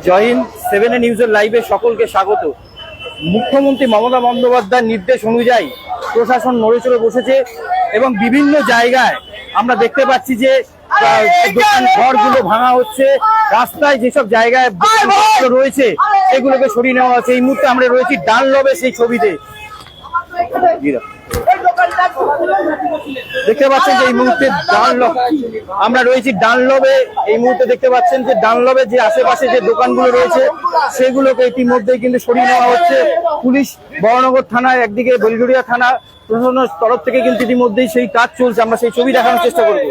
জয় হিন্দ। 7 নিউজের লাইভে সকলকে স্বাগত। মুখ্যমন্ত্রী মমতা বন্দ্যোপাধ্যায়ের নির্দেশ অনুযায়ী প্রশাসন নড়েচড়ে বসেছে এবং বিভিন্ন জায়গায় আমরা দেখতে পাচ্ছি যে দোকান ঘরগুলো ভাঙা হচ্ছে, রাস্তায় যেসব জায়গায় রয়েছে সেগুলোকে সরিয়ে নেওয়া হচ্ছে। এই মুহূর্তে আমরা রয়েছি ডানলবে, সেই ছবিতে দেখতে পাচ্ছেন যে এই মুহূর্তে আমরা রয়েছি ডানলবে। এই মুহূর্তে দেখতে পাচ্ছেন যে ডানলবে যে আশেপাশে যে দোকানগুলো রয়েছে সেগুলোকে ইতিমধ্যেই কিন্তু সরিয়ে নেওয়া হচ্ছে। পুলিশ বড়নগর থানায়, একদিকে বেলঘরিয়া থানা প্রশাসনের তরফ থেকে কিন্তু ইতিমধ্যেই সেই কাজ চলছে। আমরা সেই ছবি দেখানোর চেষ্টা করবো।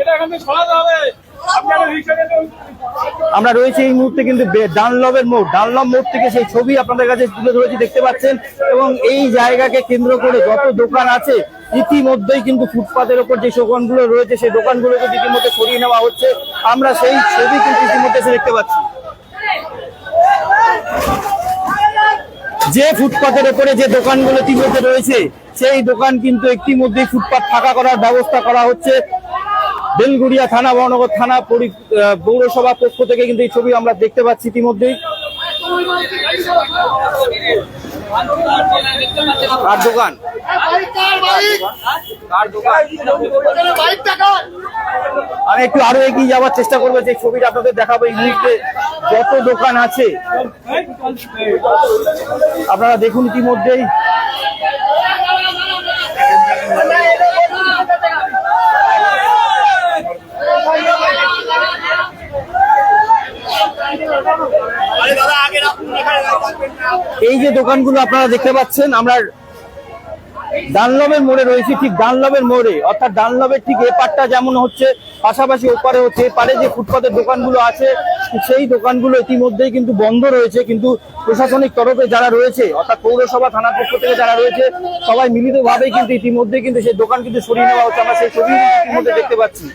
আমরা রয়েছি এই মুহূর্তে কিন্তু ডানলবের মোড়, ডানলব মোড় থেকে সেই ছবি আপনাদের কাছে তুলে ধরেছি, দেখতে পাচ্ছেন। এবং এই জায়গাকে কেন্দ্র করে যত দোকান আছে ইতিমধ্যেই কিন্তু ফুটপাতের ওপর যে দোকানগুলো রয়েছে সেই দোকানগুলোকে ইতিমধ্যে সরিয়ে নেওয়া হচ্ছে। আমরা সেই ছবি কিন্তু ইতিমধ্যে দেখতে পাচ্ছি। যে ফুটপাতের ওপরে যে দোকানগুলো ইতিমধ্যে রয়েছে সেই দোকান কিন্তু ইতিমধ্যেই ফুটপাত ফাঁকা করার ব্যবস্থা করা হচ্ছে। বেলঘরিয়া থানা, বড়নগর থানা, পৌরসভা পক্ষ থেকে কিন্তু এই ছবি আমরা দেখতে পাচ্ছি ইতিমধ্যেই। কার দোকান? আমি একটু আরো এগিয়ে যাওয়ার চেষ্টা করবো, যে ছবিটা আপনাদের দেখাবো। এই মুহূর্তে যত দোকান আছে আপনারা দেখুন ইতিমধ্যেই। এই যে দোকানগুলো আপনারা দেখতে পাচ্ছেন, আমরা ডানলবের মোড়ে রয়েছি, ঠিক ডানলবের মোড়ে, অর্থাৎ ডানলবের ঠিক এপারটা যেমন হচ্ছে পাশাপাশি ওপারে হচ্ছে। এপারে যে ফুটপাতের দোকানগুলো আছে সেই দোকানগুলো ইতিমধ্যেই কিন্তু বন্ধ রয়েছে, কিন্তু প্রশাসনিক তরফে যারা রয়েছে অর্থাৎ পৌরসভা থানার পক্ষ থেকে যারা রয়েছে সবাই মিলিতভাবে কিন্তু ইতিমধ্যে কিন্তু সেই দোকান কিন্তু সরিয়ে নেওয়া হচ্ছে। আমরা সেই ছবি ইতিমধ্যে দেখতে পাচ্ছি।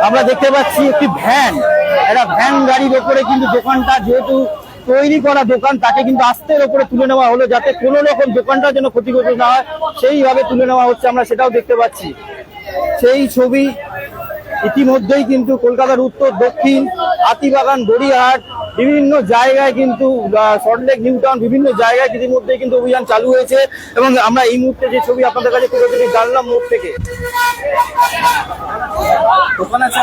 আমরা দেখতে পাচ্ছি একটি ভ্যান, একটা ভ্যান গাড়ির ওপরে কিন্তু দোকানটা, যেহেতু তৈরি করা দোকান, তাকে কিন্তু আস্তের ওপরে তুলে নেওয়া হলো যাতে কোনো রকম দোকানটা যেন ক্ষতিগ্রস্ত না হয়, সেইভাবে তুলে নেওয়া হচ্ছে। আমরা সেটাও দেখতে পাচ্ছি। সেই ছবি ইতিমধ্যেই কিন্তু কলকাতার উত্তর, দক্ষিণ, হাতিবাগান, গড়িয়াহাট, বিভিন্ন জায়গায় কিন্তু সল্টলেক, নিউ টাউন, বিভিন্ন জায়গায় ইতিমধ্যে কিন্তু অভিযান চালু হয়েছে। এবং আমরা এই মুহূর্তে যে ছবি আপনাদের কাছে তুলে ধরি ডানলব মোড় থেকে। দোকান আছে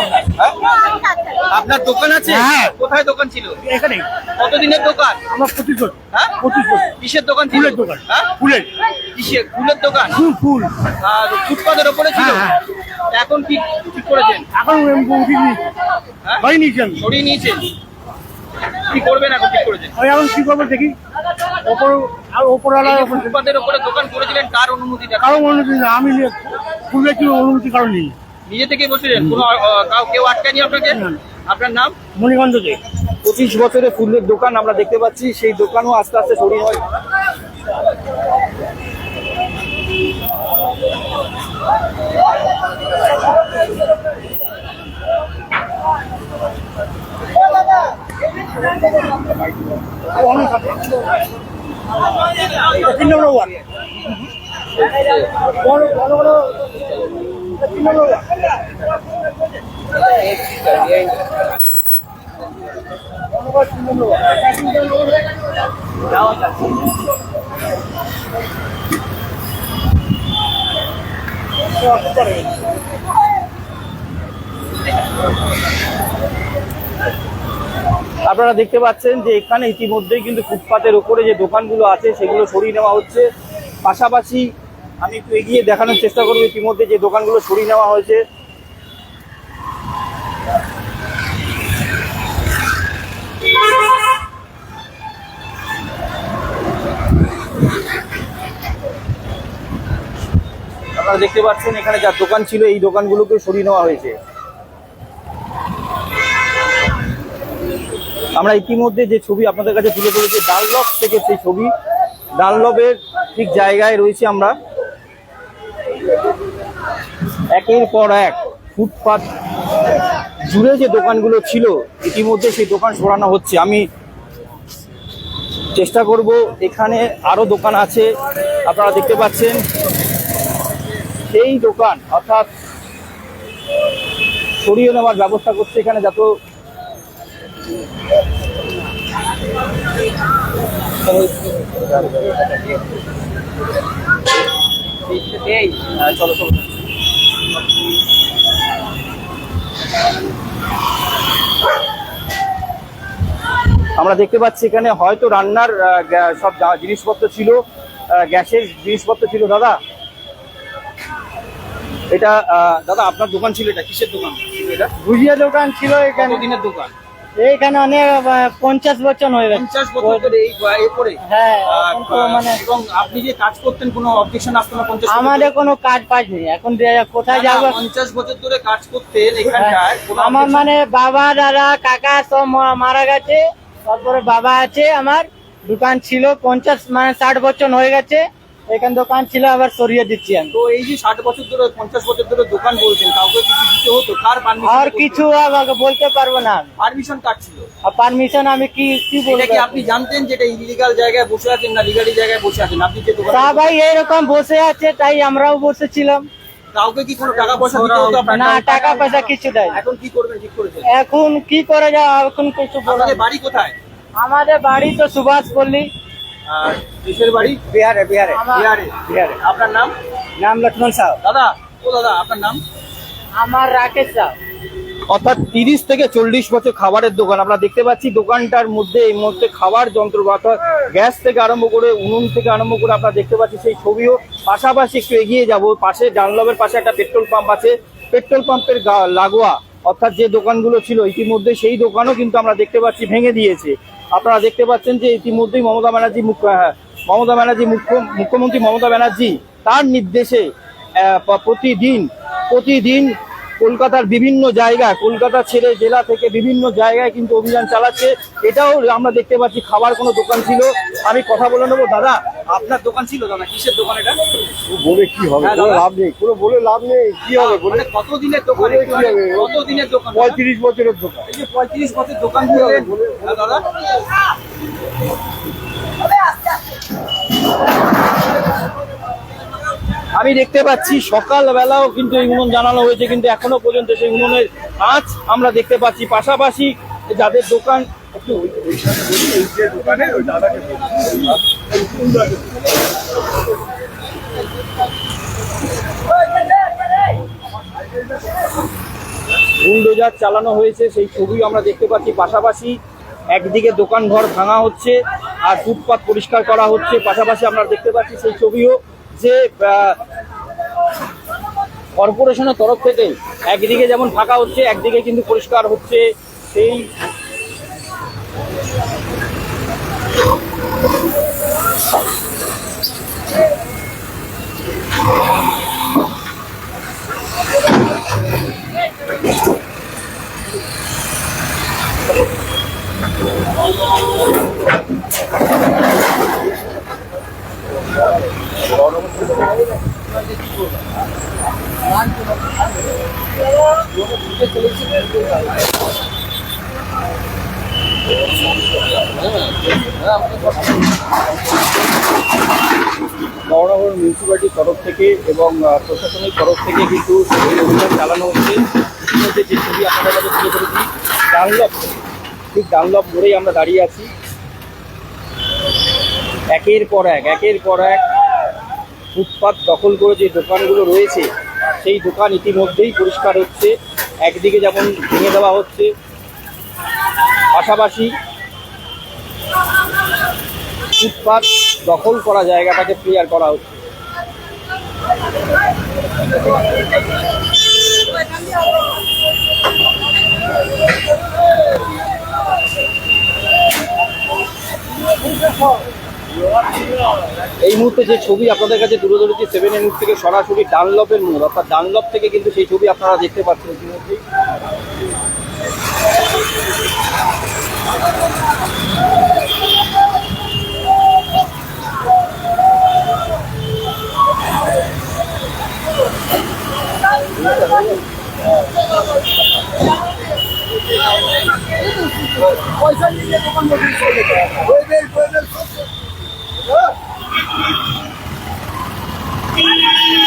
আপনার? দোকান আছে? হ্যাঁ। কোথায় দোকান ছিল? এখানে। কতদিনের দোকান? আমার 25 বছর। হ্যাঁ, 25 বছর। কিসের দোকান ছিল? ফুলের দোকান। হ্যাঁ, ফুলের। কিসের? ফুলের দোকান। ফুল। আর ফুটপাতের উপরে ছিল। এখন কি ঠিক করেছেন? এখন সরিয়ে নিয়েছেন। সরিয়ে নিয়েছেন। কি করবেন এখন? ঠিক করেছেন? এখন কি করবো দেখি। ফুটপাতের উপরে দোকান করেছিলেন, কার অনুমতিটা? কারো অনুমতি না, আমি ফুলের কি অনুমতি কারণ নেই। নিজে থেকে বসেছেন? কোনো কেউ আটকায়নি আপনাকে? আপনার নাম? মণিকান্ত দে। 25 বছরের ফুলের দোকান আমরা দেখতে পাচ্ছি, সেই দোকানও আস্তে আস্তে সরিয়ে হয়। আপনারা দেখতে পাচ্ছেন যে এখানে ইতিমধ্যেই কিন্তু ফুটপাতের উপরে যে দোকানগুলো আছে সেগুলো সরিয়ে নেওয়া হচ্ছে। পাশাপাশি আমি একটু এগিয়ে দেখানোর চেষ্টা করবো ইতিমধ্যে যে দোকানগুলো সরিয়ে নেওয়া হয়েছে। আপনারা দেখতে পাচ্ছেন এখানে যা দোকান ছিল এই দোকানগুলোকে সরিয়ে নেওয়া হয়েছে। আমরা ইতিমধ্যে যে ছবি আপনাদের কাছে তুলে ধরেছি ডানলব থেকে, সেই ছবি ডানলবের ঠিক জায়গায় রয়েছে আমরা। একের পর এক ফুটপাত জুড়ে যে দোকানগুলো ছিল ইতিমধ্যে সেই দোকান সরানো হচ্ছে। আমি চেষ্টা করব, এখানে আরো দোকান আছে আপনারা দেখতে পাচ্ছেন, সেই দোকান অর্থাৎ সরিয়ে নেওয়ার ব্যবস্থা করছে এখানে, যাতে চলো চলো। আমরা দেখতে পাচ্ছি এখানে হয়তো রান্নার সব জিনিসপত্র ছিল, গ্যাসের জিনিসপত্র ছিল। দাদা এটা দাদা আপনার দোকান ছিল, এটা কিসের দোকান ছিল? এটা ভুজিয়া দোকান ছিল এখানে। দিনের দোকান? এইখানে অনেক 50 বছর হয়ে গেছে। 50 বছর ধরে এই করে? হ্যাঁ। মানে এবং আপনি যে কাজ করতেন কোনো অবজেকশন আসতো না? 50 আমাদের কোনো কাজ পাইনি, এখন কোথায় যাবো? 50 বছর ধরে কাজ করতেন এখানটায়? আমার মানে বাবা দাদা কাকা সব মারা গেছে, তারপরে বাবা আছে, আমার দোকান ছিল 50 মানে 60 বছর হয়ে গেছে। এখানে দোকান ছিল, আবার সরিয়ে দিচ্ছি আমি। তো এই যে 60 বছর ধরে 50 বছর ধরে দোকান বলছেন, কাউকে কিছু দিতে হতো? কার পারমিশন? আর কিছু আমাকে বলতে পারবো না। পারমিশন কার ছিল? আর পারমিশন আমি কি বলবো? এটা কি আপনি জানতেন যেটা ইলিগাল জায়গায় বসে আছেন না লিগালি জায়গায় বসে আছেন? আপনি যে দোকান সবাই এরকম বসে আছে, তাই আমরাও বসেছিলাম। কাউকে কি কোনো টাকা পয়সা দিতে হতো? না, টাকা পয়সা কিছু দেয়। এখন কি করবেন ঠিক করেছেন? এখন কি করে যাও, এখন কিছু বলা। আপনাদের বাড়ি কোথায়? আমাদের বাড়ি তো সুভাষ পল্লী। আর দেশের বাড়ি? বিহারে। বিহারে। আপনার নাম? নাম লক্ষ্মণ সাহ। দাদা আপনার নাম? আমার রাকেশ সাহ। অর্থাৎ 30 থেকে 40 বছর খাবারের দোকান। আমরা দেখতে পাচ্ছি দোকানটার মধ্যে এই মুহূর্তে খাবার যন্ত্র, অর্থাৎ গ্যাস থেকে আরম্ভ করে উনুন থেকে আরম্ভ করে আমরা দেখতে পাচ্ছি সেই ছবিও। পাশাপাশি একটু এগিয়ে যাব, পাশে ডানলবের পাশে একটা পেট্রোল পাম্প আছে। পেট্রোল পাম্পের লাগোয়া অর্থাৎ যে দোকানগুলো ছিল ইতিমধ্যে সেই দোকানও কিন্তু আমরা দেখতে পাচ্ছি ভেঙে দিয়েছে। আপনারা দেখতে পাচ্ছেন যে ইতিমধ্যেই মুখ্যমন্ত্রী মমতা ব্যানার্জি তার নির্দেশে প্রতিদিন কলকাতার বিভিন্ন জায়গায়, কলকাতা ছেড়ে জেলা থেকে বিভিন্ন জায়গায় কিন্তু অভিযান চালাচ্ছে। এটাও আমরা দেখতে পাচ্ছি খাবার কোনো দোকান ছিল। আমি কথা বলে নেবো। দাদা আপনার দোকান ছিল? দাদা কিসের দোকান এটা? বলে কি হবে, লাভ নেই, কোনো বলে লাভ নেই। কি হবে বলে? কতদিনের দোকান? কতদিনের দোকান? 35 বছরের দোকান। এই যে 35 বছর দোকান দাদা, আমি দেখতে পাচ্ছি সকালবেলাও কিন্তু এই উনুন জানানো হয়েছে, কিন্তু এখনো পর্যন্ত সেই উনুনের আঁচ আমরা দেখতে পাচ্ছি। পাশাপাশি যাদের দোকান বুলডোজার চালানো হয়েছে সেই ছবি আমরা দেখতে পাচ্ছি। পাশাপাশি একদিকে দোকান ঘর ভাঙা হচ্ছে আর ফুটপাত পরিষ্কার করা হচ্ছে। পাশাপাশি আমরা দেখতে পাচ্ছি সেই ছবিও যে কর্পোরেশনের তরফ থেকে একদিকে যেমন ফাঁকা হচ্ছে, একদিকে কিন্তু পরিষ্কার হচ্ছে। সেই নগর মিউনিসিপ্যালিটির তরফ থেকে এবং প্রশাসনের তরফ থেকে কিন্তু এই অভিযান চালানো হচ্ছে। ইতিমধ্যে যে ছবি আপনাদের কাছে তুলে ধরেছি ঠিক ডানলপ মোড়েই আমরা দাঁড়িয়ে আছি। একের পর এক ফুটপাত দখল করে যে দোকানগুলো রয়েছে সেই দোকান ইতিমধ্যেই পরিষ্কার হচ্ছে। একদিকে যেমন ভেঙে দেওয়া হচ্ছে, পাশাপাশি ফুটপাত দখল করা জায়গাটাকে ক্লিয়ার করা হচ্ছে। এই মুহূর্তে যে ছবি আপনাদের কাছে তুলে ধরেছি 7 নিউজ থেকে সরাসরি ডানলপের মোড়, অর্থাৎ ডানলপ থেকে কিন্তু সেই ছবি আপনারা দেখতে পাচ্ছেন ইতিমধ্যেই।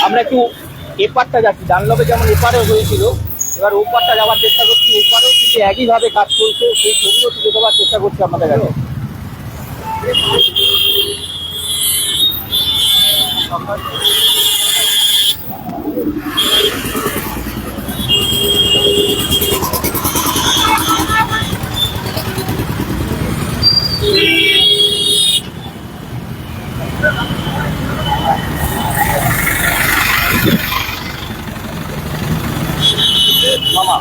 আমরা একটু এপারটা যাচ্ছি, ডানলবে যেমন এপারে হয়েছিল, এবার ওপারটা যাওয়ার চেষ্টা করছি। ওপারেও কিন্তু একইভাবে কাজ চলছে, সেই ছবিও তুলে দেওয়ার চেষ্টা করছি আপনাদের কাছে। মামা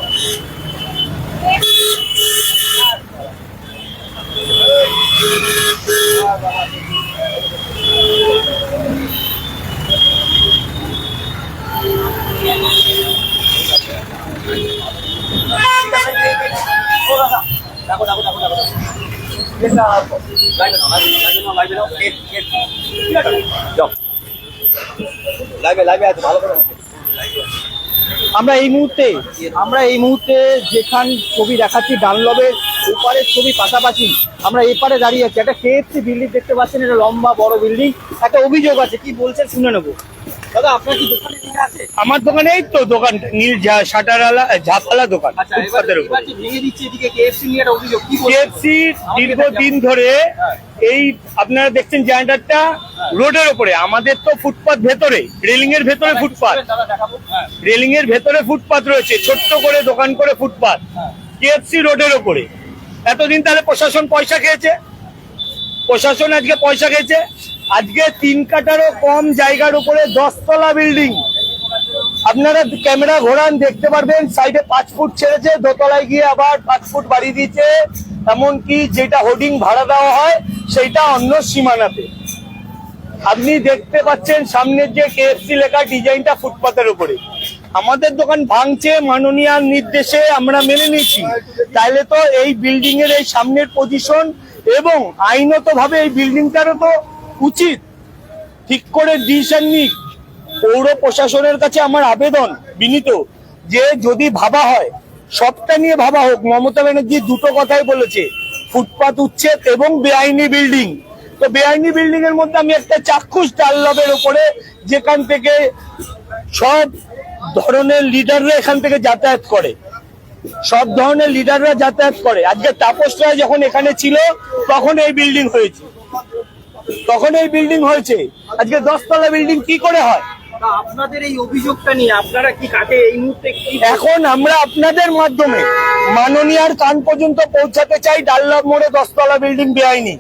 আমরা এই মুহূর্তে যেখান ছবি দেখাচ্ছি ডানলবের ওপারের ছবি পাশাপাশি আমরা এপারে দাঁড়িয়ে আছি। একটা কেএফসি বিল্ডিং দেখতে পাচ্ছেন, এটা লম্বা বড় বিল্ডিং। একটা অভিযোগ আছে, কি বলছেন শুনে নেবো। দাদা আপনার কি দোকানে নীল আছে? আমার দোকানে এই তো দোকান নীল শাটারওয়ালা ঝাপালা দোকান ফুটপাতের উপর। ভেঙে দিচ্ছে এদিকে কেএফসি নিয়ে একটা অভিযোগ, কি বলছেন? কেএফসি দীর্ঘদিন ধরে এই আপনারা দেখছেন জায়গাটা রোডের উপরে, আমাদের তো ফুটপাত ভেতরে, রেলিং এর ভেতরে ফুটপাত, রেলিং এর ভেতরে ফুটপাত রয়েছে, ছোট্ট করে দোকান করে ফুটপাত। কেএফসি রোডের উপরে এতদিন তাহলে প্রশাসন পয়সা খেয়েছে, প্রশাসন আজকে পয়সা খেয়েছে। আজকে 3 কাঠারও কম জায়গার উপরে 10 তলা বিল্ডিং, আপনারা ক্যামেরা ঘোরান দেখতে পারবেন। সাইডে 5 ফুট ছেড়েছে, দোতলায় গিয়ে আবার 5 ফুট বাড়িয়ে দিয়েছে। এমনকি যেটা হোর্ডিং ভাড়া দেওয়া হয় সেইটা অন্য সীমানাতে। আপনি দেখতে পাচ্ছেন সামনের যে কেএফসি লেখা ডিজাইনটা ফুটপাতের উপরে। আমাদের দোকান ভাঙছে, মাননীয় নির্দেশে আমরা মেনে নিয়েছি। তাইলে তো এই বিল্ডিং এর এই সামনের পজিশন এবং আইনত ভাবে এই বিল্ডিংটারও তো উচিত ঠিক করে ডিসিশন নিক। পৌর প্রশাসনের কাছে আমার আবেদন বিনীত, যে যদি ভাবা হয় সবটা নিয়ে ভাবা হোক। মমতা ব্যানার্জি দুটো কথাই বলেছে, ফুটপাত উচ্ছেদ এবং বেআইনি বিল্ডিং। তো বেআইনি বিল্ডিং এর মধ্যে আমি একটা চাক্ষুষ ডানলবের উপরে, যেখান থেকে সব ধরনের লিডাররা এখান থেকে যাতায়াত করে, সব ধরনের লিডাররা যাতায়াত করে। আজকে তাপস রায় যখন এখানে ছিল তখন এই বিল্ডিং হয়েছে, আজকে 10 তলা বিল্ডিং কি করে হয়? আপনাদের এই অভিযোগটা নিয়ে আপনারা কি কাটে এই মুহূর্তে কি এখন আমরা আপনাদের মাধ্যমে মাননীয়ার কান পর্যন্ত পৌঁছাতে চাই। ডানলব মোড়ে 10 তলা বিল্ডিং বেআইনি,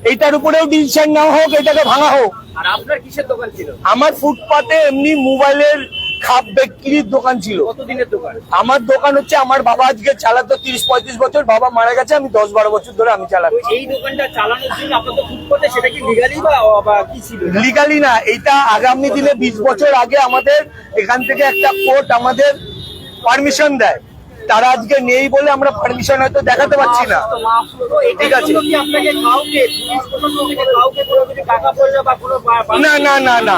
এইটার উপরেও ডিসিশন নেওয়া হোক, এটাকে ভাঙা হোক। আর আপনার কিসের দোকান ছিল? আমার ফুটপাতে এমনি মোবাইলের খাপ বিক্রির দোকান ছিল। কতদিনের দোকান? আমার দোকান হচ্ছে, আমার বাবা আজকে চালাতো 30-35 বছর, বাবা মারা গেছে, আমি 10-12 বছর ধরে আমি চালাচ্ছি। এই দোকানটা চালানোর জন্য আপনার তো ফুটপাতে সেটা কি লিগালি বা কি ছিল? লিগালি না, এটা আগামী দিনে 20 বছর আগে আমাদের এখান থেকে একটা কোর্ট আমাদের পারমিশন দেয়। তারা আজকে নেই বলে আমরা পারমিশন হয়তো দেখাতে পারছি না। ঠিক আছে, না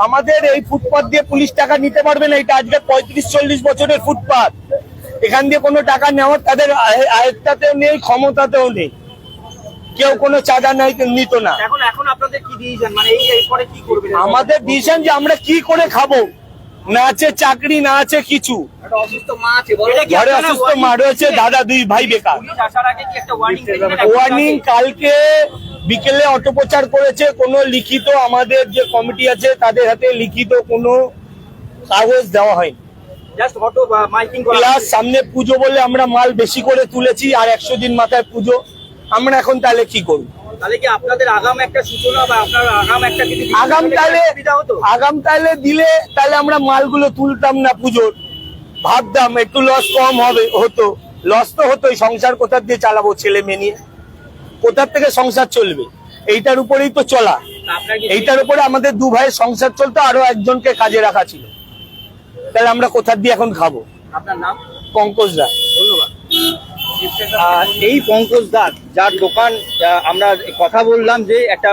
আমাদের এই ফুটপাত দিয়ে পুলিশ টাকা নিতে পারবে না। এটা আজকে 35-40 বছরের ফুটপাত, এখান দিয়ে কোনো টাকা নেওয়ার তাদের আয়ত্তাতেও নেই, ক্ষমতাতেও নেই। কেউ কোনো চাঁদা নিত না। এখন আপনাদের কি ডিসিশন, মানে এরপরে কি করবেন? আমাদের ডিসিশন যে আমরা কি করে খাবো, না আছে চাকরি, না আছে কিছু। অসুস্থ মা আছে, ঘরে অসুস্থ মা রয়েছে, দাদা 2 ভাই বেকার। ওয়ার্নিং কালকে বিকেলে অটো প্রচার করেছে, কোনো লিখিত আমাদের যে কমিটি আছে তাদের হাতে লিখিত কোনো কাগজ দেওয়া হয়নি। জাস্ট অটো মাইকিং করা। প্লাস সামনে পুজো বলে আমরা মাল বেশি করে তুলেছি, আর 100 দিন মাথায় পুজো। আমরা এখন তাহলে কি করব? তাহলে কি আপনাদের আগাম একটা সূচনা বা আপনার আগাম একটা কিছু আগাম তাহলে দিলে তাহলে আমরা মালগুলো তুলতাম না পুজোর। ভাবতাম একটু লস কম হতো, লস তো হতোই। সংসার কোথা দিয়ে চালাবো? ছেলে মেয়ে নিয়ে কোথার থেকে সংসার চলবে? এইটার উপরেই তো চলা। এইটার উপরে আমাদের 2 ভাইয়ের সংসার চলতো, আরো একজনকে কাজে রাখা ছিল। তাহলে আমরা কোথা দিয়ে এখন খাবো? আপনার নাম? পঙ্কজ দা। ধন্যবাদ। এই পঙ্কজ দাস, যার দোকান আমরা কথা বললাম, যে একটা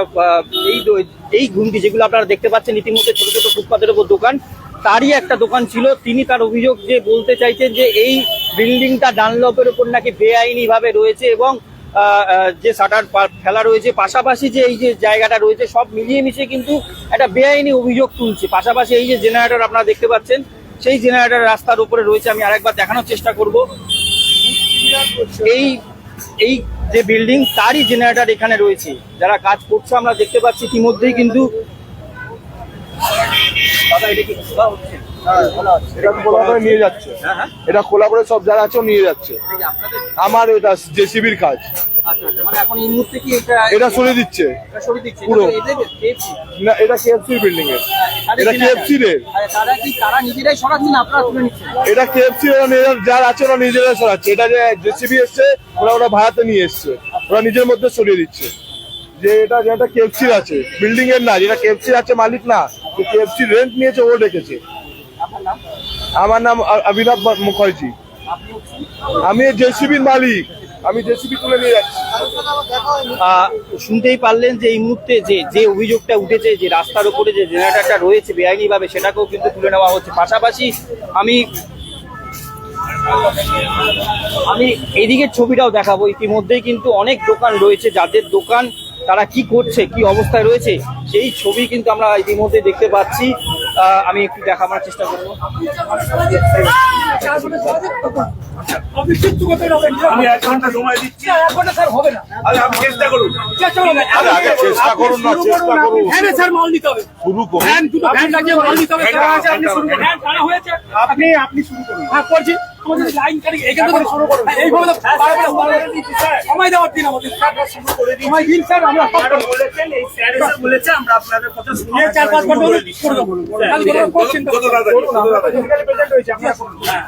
এই ঘুমটি যেগুলো আপনারা দেখতে পাচ্ছেন ইতিমধ্যে ছোট ছোট ফুটপাতের উপর দোকান, তারই একটা দোকান ছিল। তিনি তার অভিযোগ যে বলতে চাইছেন যে এই বিল্ডিংটা ডানলপের উপর নাকি বেআইনি ভাবে রয়েছে এবং যে শাটার ফেলা রয়েছে, পাশাপাশি যে এই যে জায়গাটা রয়েছে, সব মিলিয়ে মিশিয়ে কিন্তু একটা বেআইনি অভিযোগ তুলছে। পাশাপাশি এই যে জেনারেটর আপনারা দেখতে পাচ্ছেন, সেই জেনারেটর রাস্তার উপরে রয়েছে। আমি আরেকবার দেখানোর চেষ্টা করব। এই যে বিল্ডিং, তারই জেনারেটর এখানে রয়েছে। যারা কাজ করছে আমরা দেখতে পাচ্ছি ইতিমধ্যেই কিন্তু এটা খোলা করে নিয়ে যাচ্ছে, এটা খোলা করে সব যারা আছে নিয়ে যাচ্ছে। আমার এটা জেসিবির কাজ। মানে এখন এই মুহূর্তে কি এটা সরিয়ে দিচ্ছে পুরো। না, এটা কেএফসি বিল্ডিং এর, এটা কেএফসি এর। তারা নিজেরাই সরাচ্ছেন, আপনারা তুলে নিচ্ছেন? এটা কেএফসি যারা আছে ওরা নিজেরাই সরাচ্ছে। এটা যে জেসিবি এসছে ওরা ভাড়াতে নিয়ে এসছে, ওরা নিজের মধ্যে সরিয়ে দিচ্ছে। যে এটা যেটা কেএফসি আছে, বিল্ডিং এর না, যেটা কেএফসি আছে মালিক না, কেএফসি রেন্ট নিয়েছে ও ডেকেছে। আমার নাম অভিনব মুখার্জি, আমি জেসিবির মালিক, আমি জেসিবি তুলে নিয়ে যাচ্ছি। শুনতেই পারলেন যে এই মুহূর্তে যে অভিযোগটা উঠেছে, যে রাস্তার উপরে যে জেনারেটরটা রয়েছে বেআইনি ভাবে, সেটাকেও কিন্তু তুলে নেওয়া হচ্ছে। পাশাপাশি আমি এইদিকের ছবিটাও দেখাবো। ইতিমধ্যেই কিন্তু অনেক দোকান রয়েছে, যাদের দোকান তারা কি করছে, কি অবস্থায় রয়েছে, সেই ছবি কিন্তু আমরা ইতিমধ্যে দেখতে পাচ্ছি। আমি একটু দেখাবার চেষ্টা করবো। আমি 1 ঘন্টা সময় দিচ্ছি। 1 ঘন্টা স্যার হবে না। আপনি চেষ্টা করুন। চেষ্টা করুন না, চেষ্টা করুন। ভ্যানে স্যার মাল দিতে হবে। শুরু করুন। ভ্যান দুটো ভ্যান লাগিয়ে মাল দিতে হবে। আপনি শুরু করুন। ভ্যান টানা হয়েছে। আপনি শুরু করুন। হ্যাঁ, করছি। আমাদের লাইন কাটি এখান থেকে শুরু করুন। এইভাবে সময় দেওয়ার দিন আমাদের। শুরু করে দিন। সময় দিন স্যার, আমরা বলেছেন, এই স্যার এসে বলেছে, আমরা আপনাদের কথা শুনে 4-5 ঘন্টা করে দেব। কাল করে করছেন তো। ফিজিক্যালি প্রেজেন্ট হয়েছে, আমরা করুন। হ্যাঁ,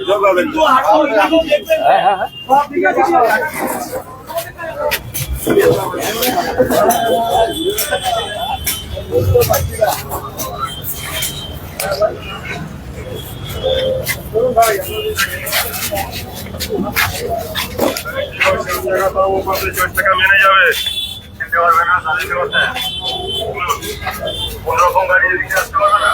জলগাবেন। তো হাসপাতাল দেখবেন। হ্যাঁ, সব ঠিক আছে। টাকা মেনে যাবে, কিনতে পারবে না, চালিয়ে করতে কোন রকম গাড়ি এদিকে আসতে পারবে না।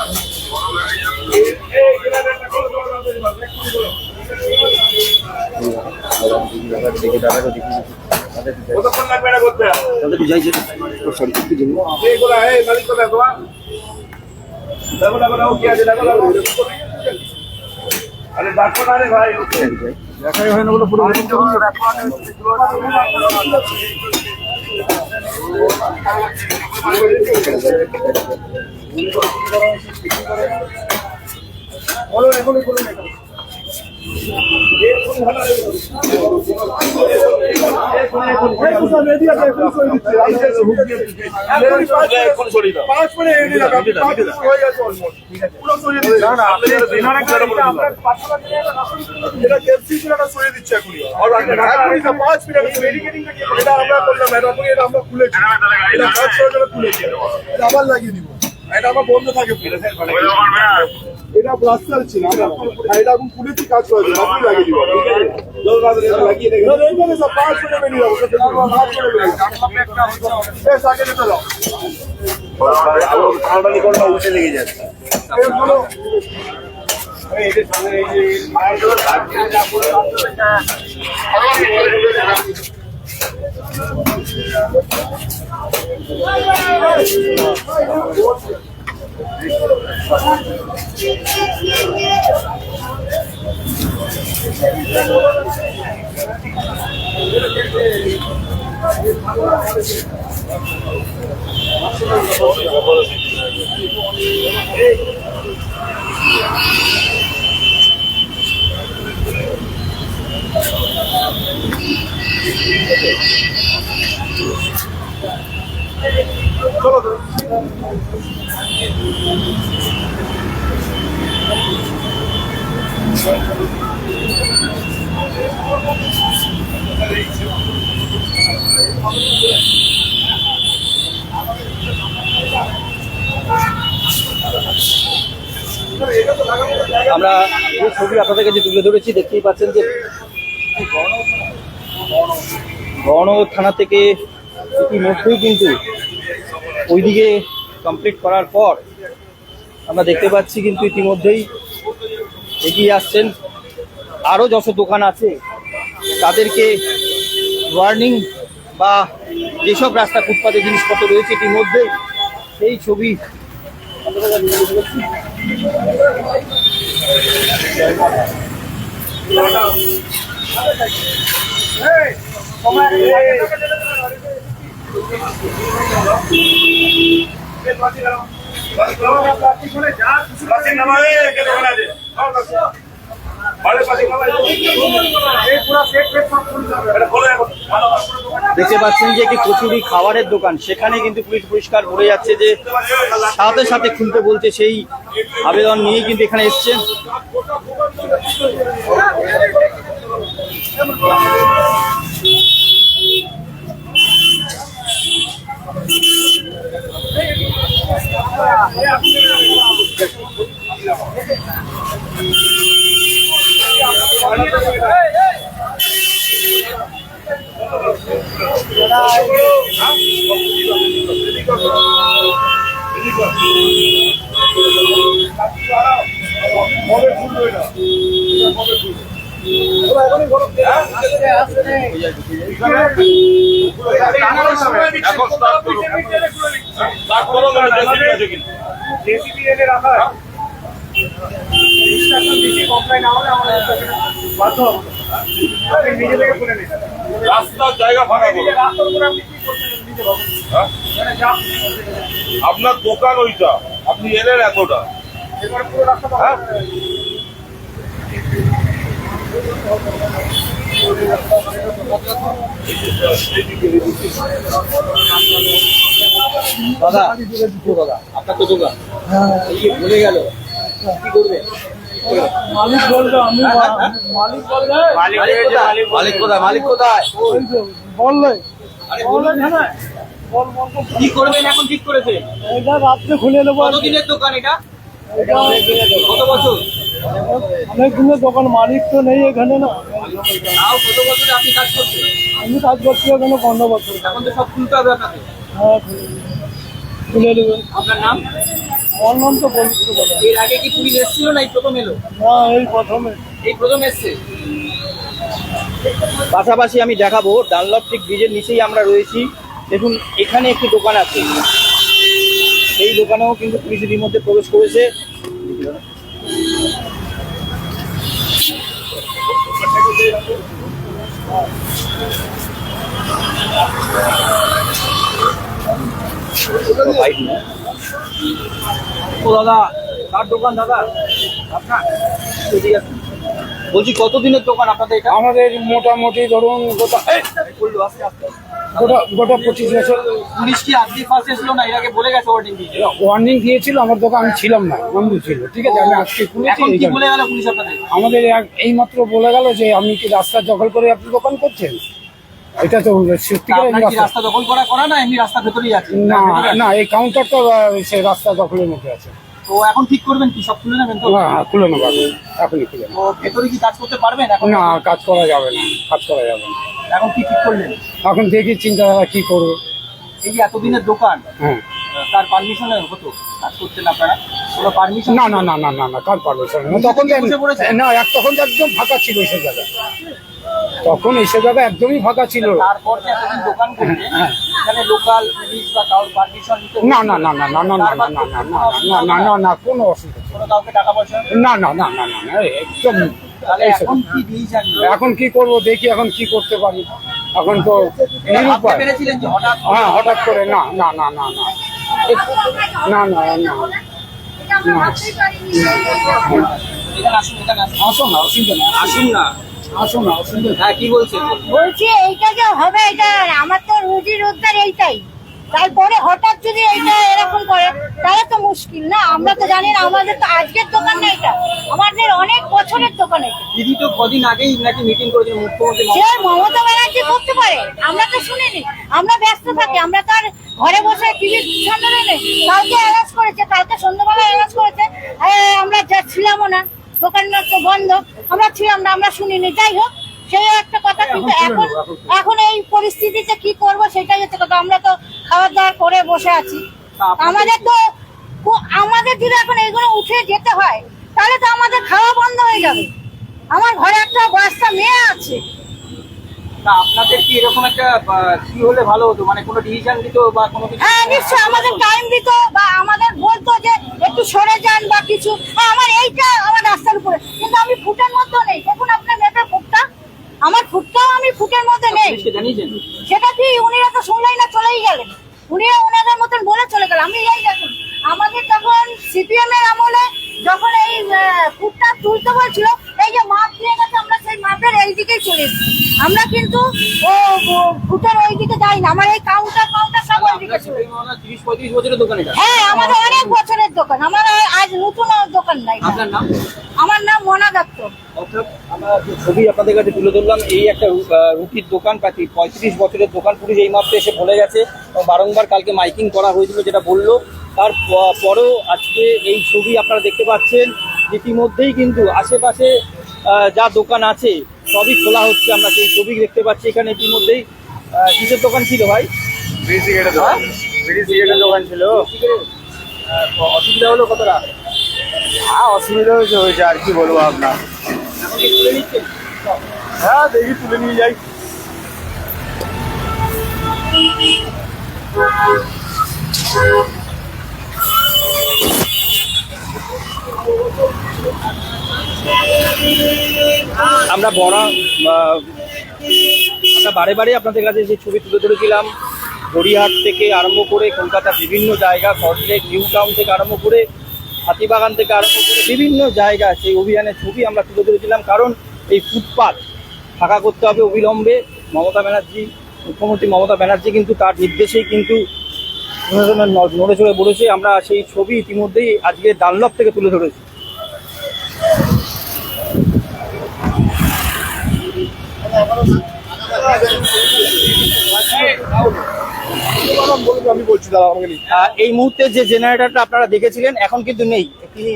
কতক্ষণ লাগবে এটা করতে? মালিক কোথায় তোমার? দেখো কি আছে, দেখো। আরে দেখো না রে ভাই, দেখাই হয় না বলে পুরো বলো এখনই বলুন। আবার লাগিয়ে দিব, এটা আমার বন্ধ থাকে। এটা রাস্তার ছিল, এটা এখন খুলেছি, কাজ করে লাগিয়ে দিব। লাগিয়ে দেখে 5 মিনিট বেরিয়ে যাবো। উঠে লেগে যাচ্ছে। আমরা যে ছবি আপনাদের কাছে তুলে ধরেছি, দেখতেই পাচ্ছেন যে বহরমপুর থানা থেকে ইতিমধ্যেই কিন্তু ওইদিকে কমপ্লিট করার পর আমরা দেখতে পাচ্ছি কিন্তু ইতিমধ্যেই এগিয়ে আসছেন আরো যত দোকান আছে তাদেরকে ওয়ার্নিং বা যেসব রাস্তা ফুটপাতে জিনিসপত্র রয়েছে ইতিমধ্যে সেই ছবি দেখতে পাচ্ছেন যে একটি কচুরি খাবারের দোকান, সেখানে কিন্তু পুলিশ পরিষ্কার বলে যাচ্ছে যে সাথে সাথে খুলতে বলছে, সেই আবেদন নিয়ে কিন্তু এখানে এসছে। রাস্তার জায়গা ফাঁকা করো। আপনার দোকান ওইটা, আপনি এলেন এতটা, হ্যাঁ? দাদা দাদা আপনার তো দোকান এই যে ভুলে গেল কি করবে? মালিক বলবে, আমি মালিক বলবে, মালিক কোথায়? মালিক কোথায়? বললে আরে বলুন না। কি করবেন এখন ঠিক করেছে? এটা রাত্রে খুলে নেবো। কতদিনের দোকান এটা? কত বছর? অনেকগুলো দোকান, মালিক তো নেই এখানে না। তাও কত বছরে আপনি কাজ করছেন? আমি কাজ করছি এখানে 15 বছর। এখন তো সব খুলতে হবে আপনাকে। হ্যাঁ, খুলে নেবেন। আপনার নাম? আমার নাম তো বলতে পারে এর আগে কি পুলিশ এসেছিল না এই প্রথম এলো? না, এই প্রথমে। এই প্রথম এসছে। পাশাপাশি আমি দেখাবো ডানলপ ঠিক ব্রিজের নিচেই আমরা রয়েছি। দেখুন এখানে একটি দোকান আছে, এই দোকানেও কিন্তু পুলিশ ইতিমধ্যে প্রবেশ করেছে। ও দাদা, কার দোকান দাদা আপনার? বলছি কতদিনের দোকান আপনাদের এটা? আমাদের মোটামুটি ধরুন গোটা 25 বছর। পুলিশ কি আজকে ফার্স্ট এসলো না এর আগে বলে গেছে ওয়ার্নিং দিয়ে? ওয়ার্নিং দিয়েছিল, আমার দোকান আমি ছিলাম না, বন্ধু ছিল, ঠিক আছে। আমি আজকে খুলেছি। এখন কি বলে গেল পুলিশ আপনাদের? আমাদের এই মাত্র বলে গেল যে আমি কি রাস্তা দখল করে আপনি দোকান করছেন। এটা তো সত্যিকার আপনার কি রাস্তা দখল করা না এমনি রাস্তা ভেতরেই আছে? না না, এই কাউন্টারটা সে রাস্তা দখলের মধ্যে আছে। তো এখন ঠিক করবেন কি? সব খুলে নেবেন তো? হ্যাঁ, খুলে নেবো, এখনই খুলে নেবো। তো ভেতরে কি কাজ করতে পারবেন এখন? না, কাজ করা যাবে না, কাজ করা যাবে না। এখন কি ঠিক করলেন? এখন দেখি চিন্তাধারা কি করবো। এই যে এতদিনের দোকান, হ্যাঁ, তার পারমিশনে হতো কাজ করতেন আপনারা? কোনো পারমিশন? না না না না না না, কার পারমিশন না। তখন বসে পড়েছে? না, তখন তো একদম ফাঁকা ছিল এইসব জায়গা, তখন এইসব জায়গা একদমই ফাঁকা ছিল। তারপর যে এতদিন দোকান করবে হ্যাঁ। এখানে লোকাল পুলিশ বা কারোর পারমিশন নিতে হবে? না না না না না না না না না না না না না না, কোনো অসুবিধা কোনো কাউকে টাকা পয়সা? না না না না না না, একদম। তাহলে এইসব- এখন কি ডিসিশন? এখন কি করব, দেখি এখন কি করতে পারি। এখন তো ভাবতে নিরুপায়। পেরেছিলেন যে হঠাৎ হ্যাঁ, হঠাৎ করে না না না না না না না না। এখানে আসুন, এখানে আসুন। আসুন না, অসুবিধা নেই, আসুন না, আসুন না, অসুবিধা নেই। হ্যাঁ, কি বলছেন? বলছি এইটা যে হবে, এটা আমার তো রুজি রোজগার এইটাই, তারপরে হঠাৎ যদি এইটা এরকম করে তাহলে তো মুশকিল না। আমরা তো জানি না, আমাদের তো আজকের দোকান না, এটা আমাদের অনেক বছরের দোকান। এটা দিদি তো কদিন আগেই নাকি মিটিং করেছেন মুখ্যমন্ত্রী সে মমতা ব্যানার্জি করতে পারে, আমরা তো শুনিনি, আমরা ব্যস্ত থাকি। আমরা তো আর ঘরে বসে টিভির সামনে নেই। কালকে অ্যারেস্ট করেছে, কালকে সন্ধ্যাবেলা অ্যারেস্ট করেছে, আমরা ছিলামও না, দোকান তো বন্ধ, আমরা ছিলাম না, আমরা শুনিনি। যাই হোক, সেই একটা কথা। কিন্তু এখন এই পরিস্থিতিতে কি করব সেটাই হচ্ছে কথা। আমরা তো খাওয়া দাওয়া করে বসে আছি। আমাদের যদি এখন এইগুলো উঠে যেতে হয় তাহলে তো আমাদের খাওয়া বন্ধ হয়ে যাবে। আমার ঘরে একটা মেয়ে আছে। তা আপনাদের কি এরকম একটা কি হলে ভালো হতো, মানে কোনো ডিসিশন দিত বা কোনো কিছু? হ্যাঁ নিশ্চয় আমাদের টাইম দিত বা আমাদের বলতো যে একটু সরে যান বা কিছু। হ্যাঁ আমার এইটা আমার রাস্তার উপরে, কিন্তু আমি ফুটের মধ্যে নেই। দেখুন আপনার মেপের ফুটটা, আমার ফুটটাও আমি ফুটের মধ্যে নেই। জানিয়েছেন? সেটা কি উনিরা তো শুনলেই না, চলেই গেলেন। উনিরা ওনাদের মতন বলে চলে গেল। আমি এই দেখুন আমাদের যখন সিপিএম এর আমলে যখন এই ফুটটা তুলতে বলছিল, এই যে মাপ দিয়ে গেছে, আমরা সেই মাপের এই দিকেই চলে এসেছি। আমরা কিন্তু ও ফুটের ওই দিকে যাই না। আমার এই কাউন্টার সব ওই দিকে চলে। 30-35 বছরের দোকান এটা? হ্যাঁ আমাদের অনেক বছরের দোকান, আমার আজ নতুন দোকান নাই। আপনার নাম? আমার নাম মনা দত্ত। অর্থাৎ আমরা যে ছবি আপনাদের কাছে তুলে ধরলাম, এই একটা রুটির দোকান, প্রায় 35 বছরের দোকান, পুলিশ এই মাত্র এসে বলে গেছে। বারংবার কালকে মাইকিং করা হয়েছিল যেটা বললো, তার পরেও আজকে এই ছবি আপনারা দেখতে পাচ্ছেন। ইতিমধ্যেই কিন্তু আশেপাশে যা দোকান আছে সবই খোলা হচ্ছে, আমরা সেই ছবি দেখতে পাচ্ছি। এখানে ইতিমধ্যেই কিসের দোকান ছিল ভাই? বিড়ি সিগারেটের দোকান, বিড়ি সিগারেটের দোকান ছিল। অসুবিধা হলো কতটা? অসুবিধা হয়েছে আর কি বলবো আপনার। এখন কি তুলে নিচ্ছেন? হ্যাঁ দেখি তুলে নিয়ে যাই। আমরা বারে বারে আপনাদের কাছে যে ছবি তুলে ধরেছিলাম, গড়িয়াহাট থেকে আরম্ভ করে কলকাতার বিভিন্ন জায়গা, সল্টলেক, নিউ টাউন থেকে আরম্ভ করে হাতিবাগান থেকে আরম্ভ করে বিভিন্ন জায়গা, সেই অভিযানের ছবি আমরা তুলে ধরেছিলাম। কারণ এই ফুটপাত ফাঁকা করতে হবে অবিলম্বে। মমতা ব্যানার্জি, মুখ্যমন্ত্রী মমতা ব্যানার্জি কিন্তু তার নির্দেশেই কিন্তু প্রশাসনের নড়ে চড়ে বলেছে। আমরা সেই ছবি ইতিমধ্যেই আজকে ডানলপ থেকে তুলে ধরেছি। আমি বলছি দাদা আমাকে নিয়ে। এই মুহূর্তে যে জেনারেটরটা আপনারা দেখেছিলেন এখন কিন্তু নেই, তিনি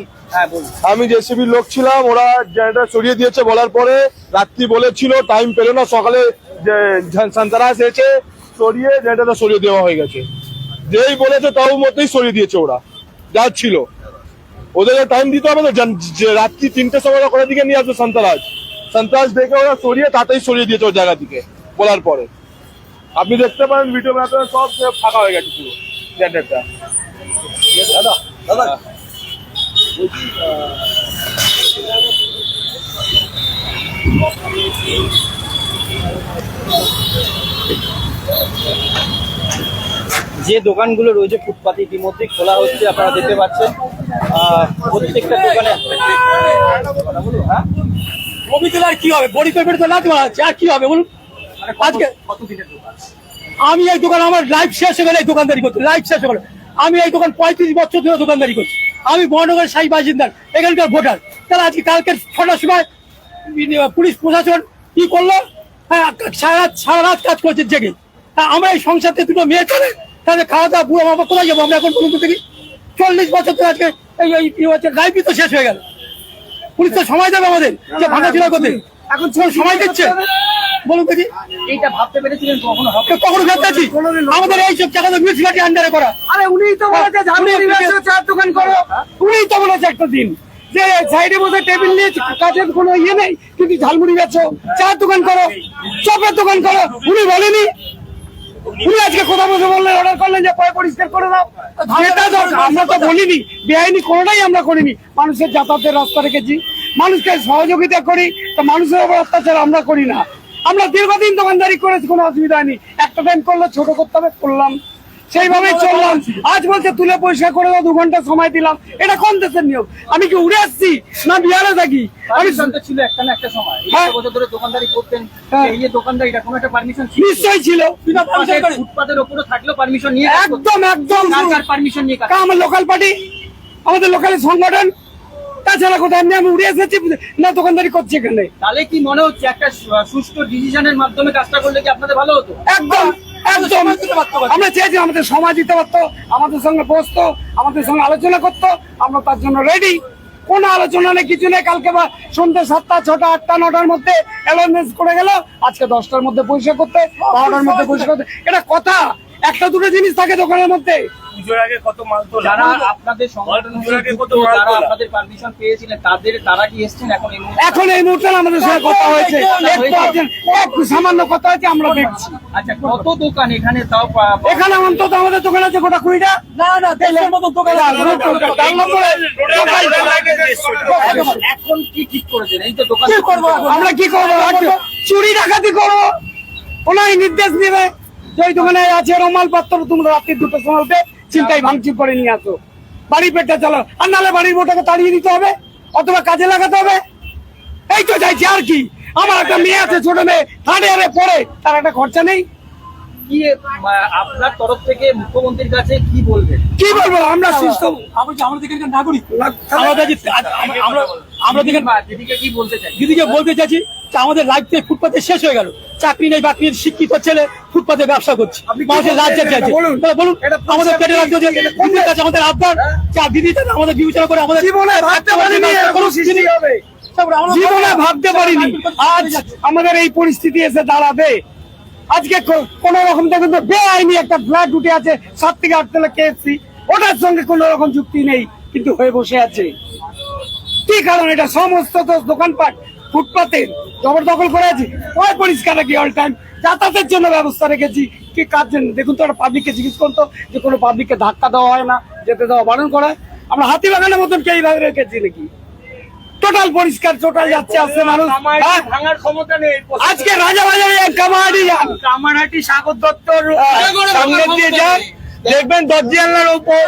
বলুন। আমি জেসিবির লোক ছিলাম, ওরা জেনারেটর সরিয়ে দিয়েছে বলার পরে রাত্রি বলেছিল, টাইম পেল না, সকালে সান্তারাস এসে সরিয়ে জেনারেটরটা সরিয়ে দেওয়া হয়ে গেছে। যেই বলেছে তাও মতেই সরিয়ে দিয়েছে ওরা, যা ছিল। ওদেরকে টাইম দিতে হবে তো, যে রাত্রি 3টের সময় ওখানে দিকে নিয়ে আসবে সন্ত্রাস দেখে ওরা সরিয়ে তাতেই সরিয়ে দিয়েছে ওর জায়গা থেকে বলার পরে। আপনি দেখতে পারেন ভিডিও বানাতে সব ফাঁকা হয়ে গেছে পুরো জেনারেটরটা। দাদা দাদা যে দোকানগুলো রয়েছে ফুটপাতে ইতিমধ্যে খোলা হচ্ছে, আপনারা দেখতে পাচ্ছেন। প্রত্যেকটা দোকানে ছবি তোলা আর কি হবে, বডি পেপার তো না তোলা হচ্ছে, আর কি হবে বলুন। আজকে কতদিনের দোকান? আমি এই দোকান, আমার লাইফ শেষ হয়ে গেলে এই দোকানদারি করতে, লাইফ শেষ হয়ে গেলে। আমি এই দোকান 35 বছর ধরে দোকানদারি করছি। আমি মহানগরের সাই বাসিন্দার, এখানকার ভোটার। তাহলে আজকে কালকে 6টার সময় পুলিশ প্রশাসন কি করলো? হ্যাঁ সারা রাত কাজ করছে জেগে। হ্যাঁ আমরা এই সংসারতে দুটো মেয়ে চলে, তাহলে খাওয়া দাওয়া বুড়ো বাবা কোথায় যাবো আমরা এখন বলুন তো দেখি? 40 বছর ধরে আজকে লাইফই তো শেষ হয়ে গেল। পুলিশ তো সময় দেবে আমাদের যে ভাঙাচোরা করতে, এখন সময় দিচ্ছে বলুন দেখি? এইটা ভাবতে পেরেছিলেন কখনো? কখনো ভেবেছি আমাদের এইসব জায়গা মিউনিসিপালিটি আন্ডারে করা? আরে উনিই তো বলেছে চার দোকান করো, উনিই তো বলেছে একটা দিন যে সাইডে বসে টেবিল নিয়ে কাজের কোনো ইয়ে নেই, কিন্তু ঝালমুড়ি বেচো, চার দোকান করো, চপের দোকান করো। উনি বলেনি? উনি আজকে কথা বসে বললেন, অর্ডার করলেন যে পয় পরিষ্কার করে দাও। যেটা দরকার আমরা তো বলিনি, বেআইনি কোনোটাই আমরা করিনি। মানুষের যাতায়াতের রাস্তা রেখেছি, মানুষকে সহযোগিতা করি, তো মানুষের উপর অত্যাচার আমরা করি না। আমরা দীর্ঘদিন দোকানদারি করেছি, কোনো অসুবিধা নেই। একটা টাইম করলে ছোট করতে হবে, করলাম, সেইভাবেই চললাম। আজ বলছে তুলে পরিষ্কার করে দাও, 2 ঘন্টা সময় দিলাম। এটা কোন দেশের নিয়ম? আমি কি উড়ে আসছি না বিহারে থাকি? আমি ছিল একটা না একটা সময়, হ্যাঁ। বছর ধরে দোকানদারি করতেন, হ্যাঁ। এই যে দোকানদারি, এটা কোনো একটা পারমিশন নিশ্চয়ই ছিল, ফুটপাতের উপরে থাকলেও পারমিশন নিয়ে একদম একদম পারমিশন নিয়ে আমার লোকাল পার্টি, আমাদের লোকাল সংগঠন, তাছাড়া কোথায় এমনি আমি উড়ে এসেছি না দোকানদারি করছি এখানে। তাহলে কি মনে হচ্ছে একটা সুষ্ঠু ডিসিশনের মাধ্যমে কাজটা করলে কি আপনাদের ভালো হতো? একদম একদম আমরা চেয়েছি আমাদের সমাজ দিতে পারতো, আমাদের সঙ্গে বসতো, আমাদের সঙ্গে আলোচনা করতো, আমরা তার জন্য রেডি। কোনো আলোচনা নেই, কিছু নেই। কালকে বা সন্ধ্যে 7টা 6টা 8টা 9টার মধ্যে অ্যালাউন্স করে গেল, আজকে 10টার মধ্যে পরিষ্কার করতে, 12টার মধ্যে পরিষ্কার করতে। এটা কথা? একটা দুটো জিনিস থাকে দোকানের মধ্যে, পুজোর আগে কত মাল তোলা যারা আপনাদের সংগঠন পুজোর আগে কত যুক্ত, মাল যারা তোলা? আপনাদের পারমিশন পেয়েছিলেন তারা কি এসেছেন এখন এই মুহূর্তে? এখন এই মুহূর্তে আমাদের সঙ্গে কথা হয়েছে, একটু সামান্য কথা হয়েছে, আমরা দেখছি। আচ্ছা, কত দোকান এখানে তাও এখানে অন্তত আমাদের দোকান আছে গোটা 20টা। না দেশের মতো দোকান আছে। তার নম্বরে এখন কি ঠিক করেছেন? এই তো দোকান কি করবো এখন? আমরা কি করবো? চুরি ডাকাতি করবো, ওনাই নির্দেশ দিবে যে ওই দোকানে আছে মালপত্র তোমরা রাত্রি 2টোর সময় উঠে চিন্তাই ভাঙচুর করে নিয়ে আসো, বাড়ি পেটটা চালো, আর নাহলে বাড়ির বউটাকে তাড়িয়ে দিতে হবে অথবা কাজে লাগাতে হবে। এই তো চাইছি, আর কি। আমার একটা মেয়ে আছে, ছোট মেয়ে, 3rd ইয়ারে পড়ে, তার একটা খরচা নেই। কি আপনার তরফ থেকে মুখ্যমন্ত্রীর কাছে কি বলবেন? কি বলবো আমরা সুস্থ নাগরিক দিদিকে কি বলতে চাই? দিদিকে বলতে চাইছি যে আমাদের লাইফে ফুটপাতে শেষ হয়ে গেল, চাকরি নেই বাকরি নেই, শিক্ষিত ছেলে ফুটপাতে ব্যবসা করছে, মানুষের রাজ্যে চাইছে। তাহলে বলুন, আমাদের পেটে রাজ্য যে দিদির কাছে আমাদের আবদার, যা দিদি আমাদের বিবেচনা করে আমাদের জীবনে ভাবতে পারিনি এরকম সৃষ্টি হবে, জীবনে ভাবতে পারিনি আজ আমাদের এই পরিস্থিতি এসে দাঁড়াবে। আজকে কোন রকম দেখুন তো বেআইনি একটা ফ্ল্যাট উঠে আছে 7 থেকে 8 তলা কেএফসি, ওটার সঙ্গে কোন রকম যুক্তি নেই, কিন্তু হয়ে বসে আছে। কি কারণ? এটা সমস্ত তো দোকানপাট ফুটপাতের জবরদখল করে আছে। ওই পরিষ্কার রাখি অল টাইম, যাতায়াতের জন্য ব্যবস্থা রেখেছি। কি কাজ জন্য দেখুন তো, একটা পাবলিককে জিজ্ঞেস করতো যে কোনো পাবলিককে ধাক্কা দেওয়া হয় না, যেতে দেওয়া বারণ করা হয়? আমরা হাতিবাগানের মতন কে এইভাবে রেখেছি নাকি? টোটাল পরিষ্কার, টোটাল যাচ্ছে আসছে মানুষ। ভাঙার ক্ষমতা নেই। আজকে রাজাবাজারে কামাহাটি যান, কামারহাটি সাগর দত্তর সামনে দিয়ে যান, দেখবেন দরজানলার উপর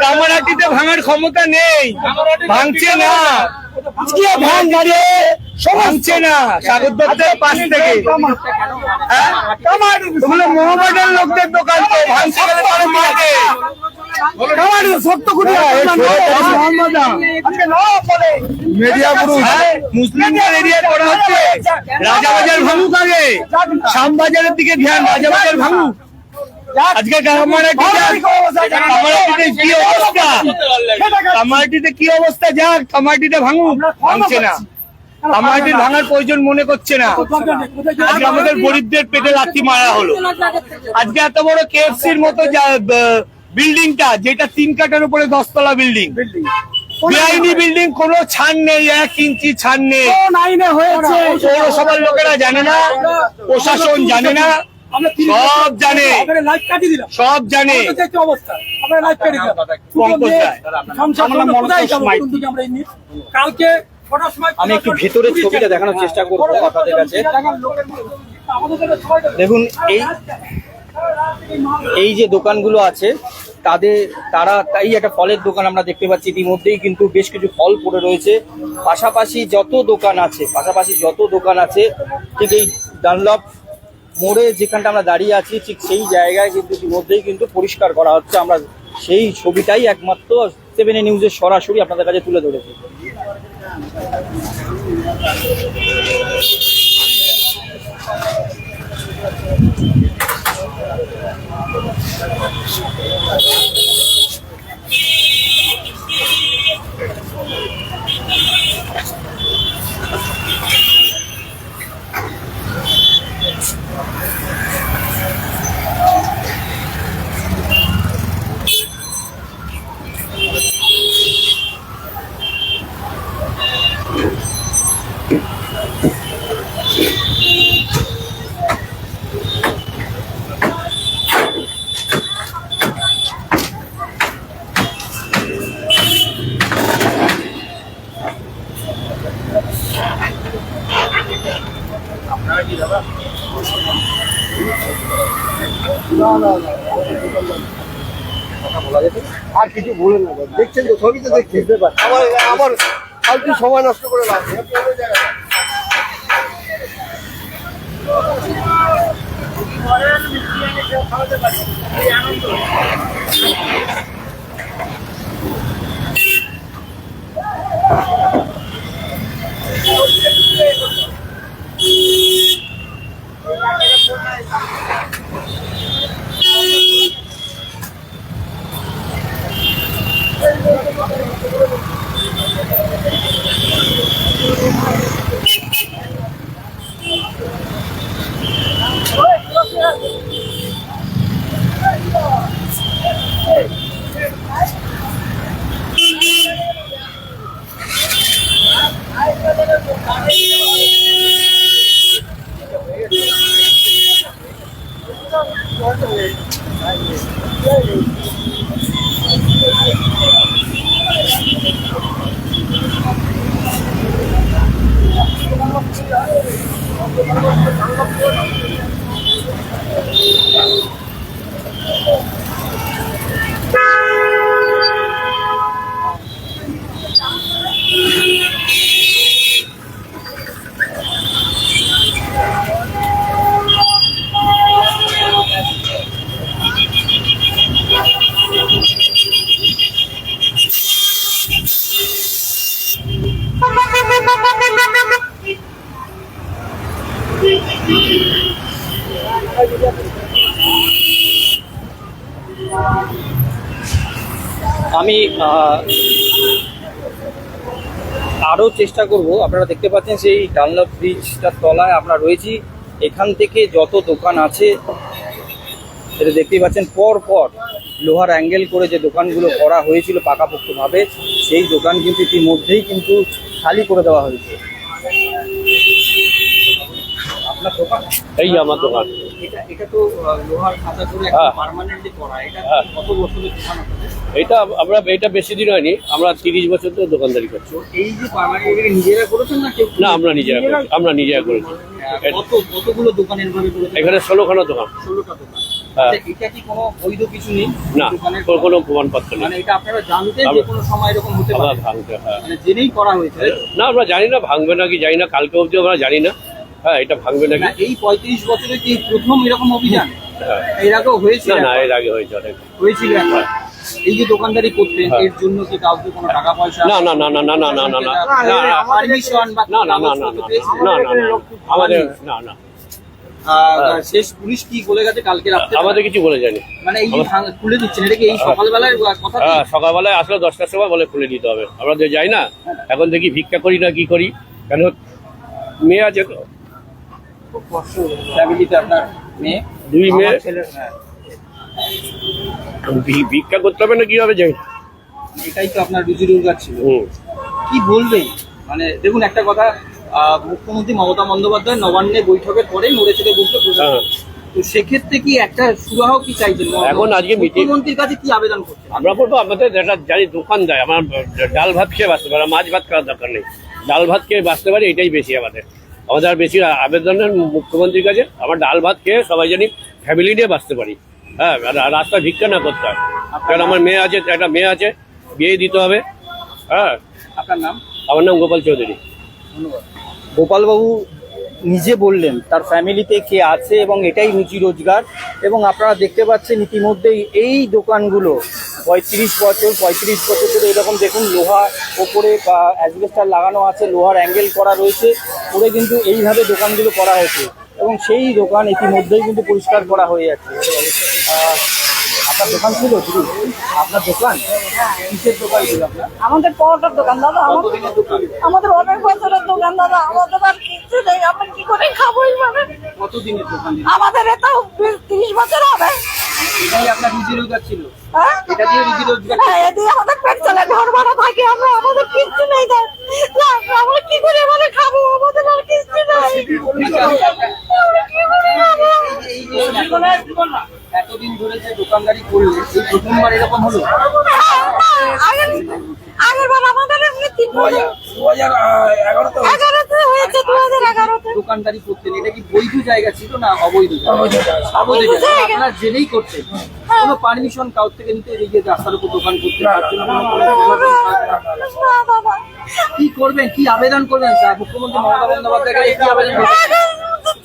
কামারহাটিতে ভাঙার ক্ষমতা নেই, ভাঙছে না। আজকে ভ্যান গাড়ি ভাঙছে না সাগর দত্তের পাশ থেকে। ওগুলো মোহামেডান লোকদের দোকান, তো ভাঙছে গেলে পরে মারবে। মুসলিমদের এরিয়ায় করা হচ্ছে। রাজাবাজার ভাঙুক আগে, শ্যামবাজারের দিকে ধ্যান, রাজাবাজার ভাঙুক। আজকে কামারহাটিতে কি অবস্থা, কামারহাটিতে কি অবস্থা, যাক কামারহাটিতে ভাঙুক, ভাঙছে না। কামারহাটির ভাঙার প্রয়োজন মনে করছে না। আজকে আমাদের গরিবদের পেটে লাথি মারা হলো। আজকে এত বড় কেএফসির মতো বিল্ডিংটা, যেটা 3 কাঠার উপরে 10 তলা বিল্ডিং, বেআইনি বিল্ডিং, কোনো ছাড় নেই, 1 ইঞ্চি ছাড় নেই। পৌরসভার লোকেরা জানে না, প্রশাসন জানে না, সব জানে, সব জানে। কালকে আমি একটু ভেতরের ছবিটা দেখানোর চেষ্টা করবো আপনাদের কাছে। দেখুন, এই যে দোকানগুলো আছে তারা এই একটা ফলের দোকান আমরা দেখতে পাচ্ছি, ইতিমধ্যেই কিন্তু বেশ কিছু ফল পড়ে রয়েছে। পাশাপাশি যত দোকান আছে ঠিক এই ডানলপ মোড়ে যেখানটা আমরা দাঁড়িয়ে আছি, ঠিক সেই জায়গায় কিন্তু ইতিমধ্যেই কিন্তু পরিষ্কার করা হচ্ছে। আমরা সেই ছবিটাই একমাত্র 7 নিউজের সরাসরি আপনাদের কাছে তুলে ধরেছি। আর কিছু বলে না, দেখছেন তো ছবি তো দেখছি, আমার ফালতু সময় নষ্ট করে লাভ নেই। আপনি অন্য জায়গায় আমি আরো চেষ্টা করব। আপনারা দেখতে পাচ্ছেন সেই ডানলপ ব্রিজটার তলায় আমরা রয়েছি। এখান থেকে যত দোকান আছে সেটা দেখতেই পাচ্ছেন, পর পর লোহার অ্যাঙ্গেল করে যে দোকানগুলো করা হয়েছিল পাকাপোক্তভাবে, সেই দোকান কিন্তু ইতিমধ্যেই কিন্তু খালি করে দেওয়া হয়েছে। আপনার দোকান? এই আমার দোকান। এটা তো লোহার খাঁচা করে পার্মানেন্টলি করা, এটা কত বছরের দোকান আপনাদের? এটা বেশি দিন হয়নি, আমরা 30 বছর তো দোকানদারি করছি। এই যে পার্মানেন্টলি নিজেরা করেছেন না কেউ? না, আমরা নিজেরা করেছি। কতগুলো দোকান এভাবে করেছেন? এখানে 16খানা দোকান। 16টা দোকান। হ্যাঁ। এটা কি কোনো বৈধ কিছু নেই? না, দোকানের কোনো প্রমাণপত্র নেই। মানে এটা আপনারা জানতেন যে কোনো সময় এরকম হতে পারে? ভাঙতে, হ্যাঁ। মানে জেনেই করা হয়েছে? না, আমরা জানি না ভাঙবে নাকি, জানি না, কালকে অবধি আমরা জানি না। হ্যাঁ, এটা ভাঙবে নাকি। এই 35 বছরে কি প্রথম এরকম অভিযান? হ্যাঁ। এর আগেও হয়েছিল? না, এর আগে হয়েছে অনেক। হয়েছিল একবার। এই যে দোকানদারি করতেন, এর জন্য কি কাউকে কোনো টাকা পয়সা? না, পারমিশন বা আমাদের না। শেষ পুলিশ কি বলে গেছে কালকে রাতে? আমাদের কিছু বলে যায়নি। মানে এই যে খুলে দিচ্ছেন, এটা কি এই সকালবেলায় কথা? হ্যাঁ, সকালবেলায় আসলে 10টার সময় বলে খুলে দিতে হবে। আমরা তো যাই না, এখন দেখি ভিক্ষা করি না কি করি, কেন মেয়ে আছে তো। খুব কষ্ট ফ্যামিলিতে আপনার মেয়ে? 2 মেয়ে। ছেলে? ভিক্ষা করতে হবে না, কি হবে যাই না। এটাই তো আপনার রুজি রোজগার ছিল। কি বলবেন? মানে দেখুন, একটা কথা, মুখ্যমন্ত্রী মমতা বন্দ্যোপাধ্যায় নবান্নে বৈঠকের পরে নড়ে চড়ে বসলে, তো সেক্ষেত্রে কি একটা সুরাহ কি চাইছেন? এখন আজকে মুখ্যমন্ত্রীর কাছে কি আবেদন করছেন? আমরা বলবো, আমাদের যেটা জানি দোকান দেয়, আমার ডাল ভাত খেয়ে বাঁচতে পারে, মাছ ভাত খাওয়ার দরকার নেই, ডাল ভাত খেয়ে বাঁচতে পারি, এটাই বেশি আমাদের আর বেশি আবেদন মুখ্যমন্ত্রীর কাছে। আমার ডাল ভাত খেয়ে সবাই জানি ফ্যামিলি নিয়ে বাঁচতে পারি। হ্যাঁ, রাস্তায় ভিক্ষা না করতে হয়, কারণ আমার মেয়ে আছে, একটা মেয়ে আছে, বিয়ে দিতে হবে। হ্যাঁ। আপনার নাম? আমার নাম গোপাল চৌধুরী। ধন্যবাদ। গোপালবাবু নিজে বললেন তার ফ্যামিলিতে কে আছে এবং এটাই রুজি রোজগার, এবং আপনারা দেখতে পাচ্ছেন ইতিমধ্যেই এই দোকানগুলো 35 বছর ধরে এরকম দেখুন, লোহা ওপরে বা অ্যাসবেস্টার লাগানো আছে, লোহার অ্যাঙ্গেল করা রয়েছে, করে কিন্তু এইভাবে দোকানগুলো করা হয়েছে, এবং সেই দোকান ইতিমধ্যেই কিন্তু পরিষ্কার করা হয়ে যাচ্ছে। আপনার দোকান ছিল? আপনার দোকান কিসের দোকান ছিল আপনার? আমাদের পরোটার দোকান দাদা। কতদিনের দোকান? আমাদের অনেক বছরের দোকান দাদা, আমাদের আর কিছু নেই, আমরা কি করে খাবো এইভাবে? কতদিনের দোকান? আমাদের এটা 30 বছর হবে। এটাই আপনার রুজি রোজগার ছিল? হ্যাঁ, এটা দিয়ে রুজি রোজগার? হ্যাঁ, এ দিয়ে আমাদের পেট চলে, ঘর ভাড়া থাকে, আমাদের কিচ্ছু নেই। আমরা কি করে এভাবে খাবো? আমাদের আর কিচ্ছু নেই। আমরা কি করে খাবো? এতদিন ধরে যে দোকানদারি করলে এই প্রথমবার এরকম হলো? আগের বার আমাদের এমনি 2011-তে হয়েছে, 2011-তে। দোকানদারি করতেন, এটা কি বৈধ জায়গা ছিল না অবৈধ জায়গা? অবৈধ জায়গা। আপনারা জেনেই করতেন, কোনো পারমিশন কাউর থেকে নিতে? এই যে রাস্তার উপর দোকান করতে, তার জন্য কি করবেন, কি আবেদন করবেন স্যার মুখ্যমন্ত্রী মমতা বন্দ্যোপাধ্যায়? কি আবেদন করবেন?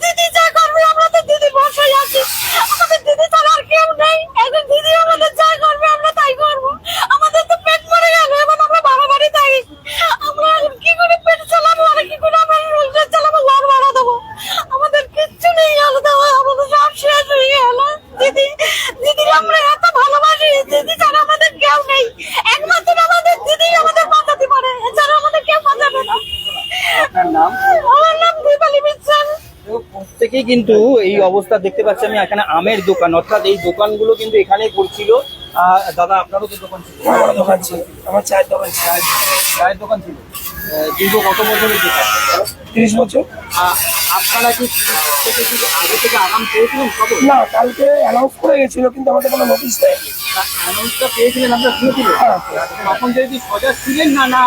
দিদি যা করবে, আমরা তো দিদি বসাই আছি, আমাদের দিদি ছাড়া আর কেউ নেই। এখন দিদি আমাদের যা করবে আমরা তাই করবো। আমাদের তো পেট মরে গেল, এখন আমরা ভাড়া বাড়ি থাকি, আমরা কি করে পেট চালাবো, আর কি করে আমরা রোজগার চালাবো, ঘর ভাড়া দেবো? আমাদের কিচ্ছু নেই, আলাদা আমাদের সব শেষ হয়ে গেল। দিদি আমরা এত ভালোবাসি, দিদি ছাড়া আমাদের কেউ নেই, একমাত্র আমাদের দিদি আমাদের বাঁচাতে পারে, এছাড়া আমাদের কেউ বাঁচাবে না। আপনার নাম? আমার নাম দীপালি বিশ্বাস। প্রত্যেকেই কিন্তু এই অবস্থা দেখতে পাচ্ছি আমি। এখানে আমের দোকান, অর্থাৎ এই দোকানগুলো কিন্তু এখানেই করছিল। দাদা, আপনারও তো দোকান ছিল? আমার দোকান ছিল, আমার চায়ের দোকান ছিল। চায়ের দোকান ছিল। দীর্ঘ কত বছরের দোকান? 30 বছর। আপনারা কি আগে থেকে আগাম পেয়েছিলেন খবর? না, কালকে অ্যানাউন্স করে গেছিল, কিন্তু আমাদের কোনো নোটিশ দেয়নি। অ্যানাউন্সটা পেয়েছিলেন, আপনারা শুনেছিলেন? তখন যদি সজাগ ছিলেন না না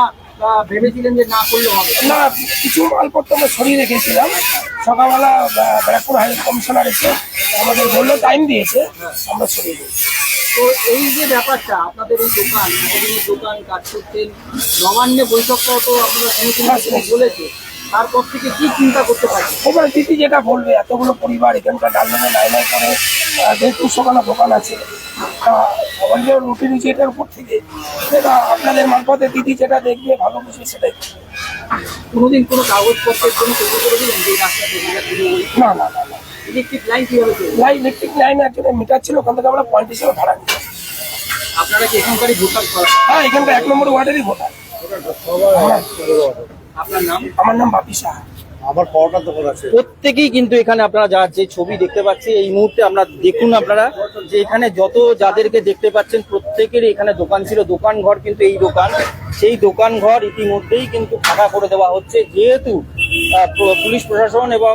ভেবেছিলেন যে না করলে হবে? না, কিছু মালপত্র আমরা সরিয়ে রেখেছিলাম। সকালবেলা ব্যারাকপুর হাই কমিশনার এসে আমাদের বললো, টাইম দিয়েছে, আমরা সরিয়ে দিয়েছি। তো এই যে ব্যাপারটা, আপনাদের এই দোকান, এতদিনের দোকান কাজ করতেন, নবান্নে বৈঠকটাও তো আপনারা শুনেছিলেন বলেছে, তারপর থেকে কি চিন্তা করতে পারছেন? এবার দিদি যেটা বলবে, এতগুলো পরিবার এখানকার ডালমেলে নাই করে, যেহেতু সকালে দোকান আছে, আমাদের রুটি রুচি এটার উপর থেকে সেটা আপনাদের মারফতে দিদি যেটা দেখবে ভালো কিছু সেটাই। কোনোদিন কোনো কাগজপত্রের জন্য তৈরি করে দিলেন যে এই রাস্তা না না না না, ইলেকট্রিক লাইন কিভাবে চলবে? ইলেকট্রিক লাইন একজনের মিটার ছিল, ওখান থেকে আমরা 35 ভাড়া নিই। আপনারা কি এখানকারই ভোটার? হ্যাঁ, এখানকার 1 নম্বর ওয়ার্ডেরই ভোটার। আপনার নাম? আমার নাম বাপি সাহা। প্রত্যেকেই কিন্তু এখানে আপনারা যা যে ছবি দেখতে পাচ্ছি এই মুহূর্তে আমরা দেখুন আপনারা যে এখানে যত যাদেরকে দেখতে পাচ্ছেন প্রত্যেকেরই এখানে দোকান ছিল, দোকান ঘর কিন্তু এই দোকান, সেই দোকান ঘর ইতিমধ্যেই কিন্তু ফাঁকা করে দেওয়া হচ্ছে, যেহেতু পুলিশ প্রশাসন এবং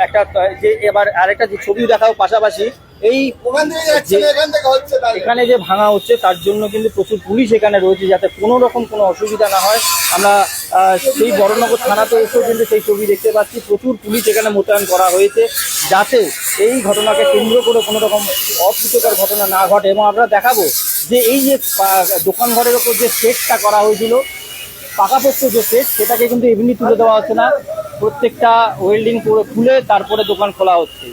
একটা যে এবার আরেকটা যে ছবি দেখাও পাশাপাশি এই এখানে যে ভাঙা হচ্ছে তার জন্য কিন্তু প্রচুর পুলিশ এখানে রয়েছে যাতে কোনো রকম কোনো অসুবিধা না হয়। আমরা সেই বড়নগর থানাতে এসেও কিন্তু সেই ছবি দেখতে পাচ্ছি, প্রচুর পুলিশ এখানে মোতায়েন করা হয়েছে যাতে এই ঘটনাকে কেন্দ্র করে কোনো রকম অপ্রীতিকর ঘটনা না ঘটে। এবং আমরা দেখাবো যে এই যে দোকান ঘরের ওপর যে সেটটা করা হয়েছিল, পাকাপোক্ত যে সেট, সেটাকে কিন্তু এমনি তুলে দেওয়া হচ্ছে না, প্রত্যেকটা ওয়েল্ডিং করে খুলে তারপরে দোকান খোলা হচ্ছে।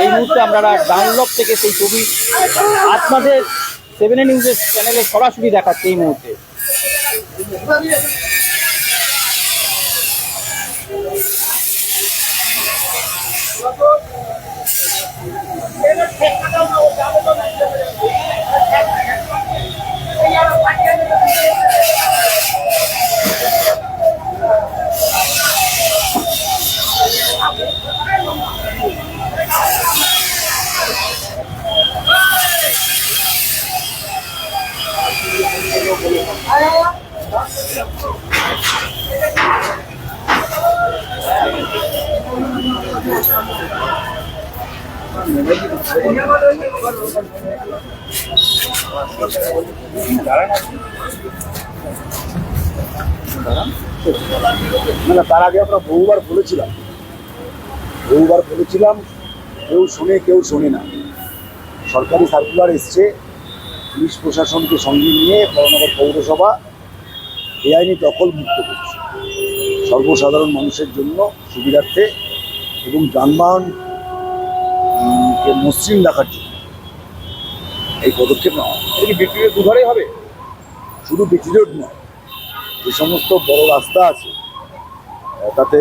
এই মুহূর্তে আমরা ডানলপ থেকে সেই ছবি আপনাদের 7 নিউজের চ্যানেলে সরাসরি দেখাচ্ছে এই মুহূর্তে। না, তার আগে আমরা বহুবার বলেছিলাম, কেউ শোনে না। সরকারি সার্কুলার এসছে, পুলিশ প্রশাসনকে সঙ্গে নিয়ে বড়নগর পৌরসভা বেআইনি দখল মুক্ত করছে সর্বসাধারণ মানুষের জন্য সুবিধার্থে এবং যানবাহনকে মসৃণ রাখার জন্য এই পদক্ষেপ নেওয়া। এটা কি বিক্রির দুধারেই হবে? শুধু বিচি রোড নয়, যে সমস্ত বড় রাস্তা আছে তাতে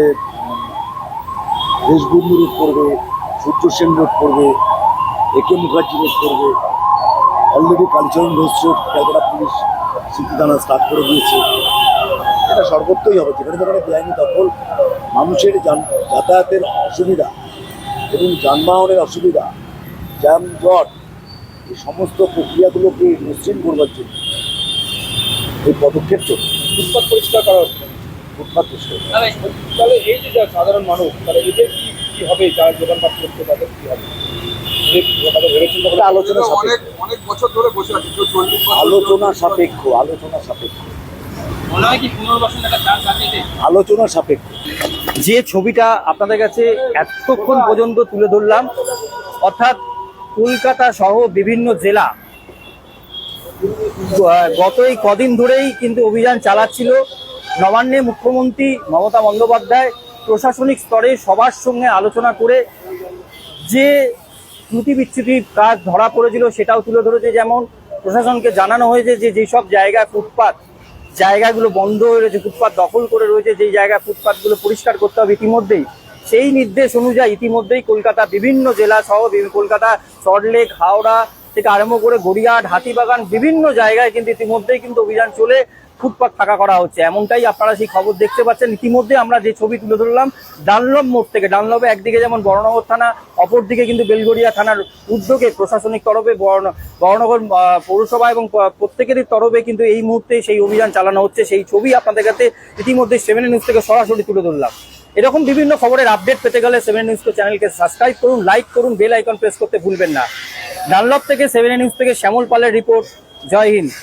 দেশবন্ধু রোড পড়বে, সূর্য সেন রোড পড়বে, একে মুখার্জি রোড পড়বে, already Kalicharan Ghosh road Calcutta police স্মৃতি থানা স্টার্ট করে দিয়েছে। এটা সর্বত্রই হবে, যেখানে যেখানে বেআইনি দখল, মানুষের যাতায়াতের অসুবিধা এবং যানবাহনের অসুবিধা, যানজট, এই সমস্ত প্রক্রিয়াগুলোকে মসৃণ করবার জন্য এই পদক্ষেপ চলছে। ফুটপাত পরিষ্কার করা হচ্ছে, ফুটপাত পরিষ্কার। তাহলে এই যে সাধারণ মানুষ, তাহলে এদের কি হবে? যারা দোকানপাট করতে তাদের কি হবে? আলোচনা সাপেক্ষ, অনেক বছর ধরে বসে আছে, আলোচনা সাপেক্ষ, আলোচনা সাপেক্ষ। যে ছবিটা আপনাদের কাছে এতক্ষণ পর্যন্ত তুলে ধরলাম, অর্থাৎ কলকাতা সহ বিভিন্ন জেলা গত এই কদিন ধরেই কিন্তু অভিযান চালাচ্ছিল। নবান্নে মুখ্যমন্ত্রী মমতা বন্দ্যোপাধ্যায় প্রশাসনিক স্তরে সবার সঙ্গে আলোচনা করে যে ত্রুটি বিচ্যুতির কাজ ধরা পড়েছিল সেটাও তুলে ধরেছে। যেমন প্রশাসনকে জানানো হয়েছে যে যেসব জায়গায় জায়গাগুলো বন্ধ হয়ে রয়েছে, ফুটপাত দখল করে রয়েছে, যেই জায়গায় ফুটপাতগুলো পরিষ্কার করতে হবে ইতিমধ্যেই, সেই নির্দেশ অনুযায়ী ইতিমধ্যেই কলকাতা বিভিন্ন জেলা সহ কলকাতা সল্টলেক, হাওড়া থেকে আরম্ভ করে গড়িয়াহাট, হাতিবাগান বিভিন্ন জায়গায় কিন্তু ইতিমধ্যেই কিন্তু অভিযান চলে ফুটপাত ফাঁকা করা হচ্ছে। এমনটাই আপনারা সেই খবর দেখতে পাচ্ছেন। ইতিমধ্যে আমরা যে ছবি তুলে ধরলাম ডানলপ মোড় থেকে, ডানলপে একদিকে যেমন বড়নগর থানা, অপরদিকে কিন্তু বেলগড়িয়া থানার উদ্যোগে প্রশাসনিক তরফে বড়নগর পৌরসভা এবং প্রত্যেকেরই তরফে কিন্তু এই মুহূর্তে সেই অভিযান চালানো হচ্ছে। সেই ছবি আপনাদের কাছে ইতিমধ্যে 7 নিউজ থেকে সরাসরি তুলে ধরলাম। এরকম বিভিন্ন খবরের আপডেট পেতে গেলে 7 নিউজ চ্যানেলকে সাবস্ক্রাইব করুন, লাইক করুন, বেল আইকন প্রেস করতে ভুলবেন না। ডানলপ থেকে 7 নিউজ থেকে শ্যামল পালের রিপোর্ট। জয় হিন্দ।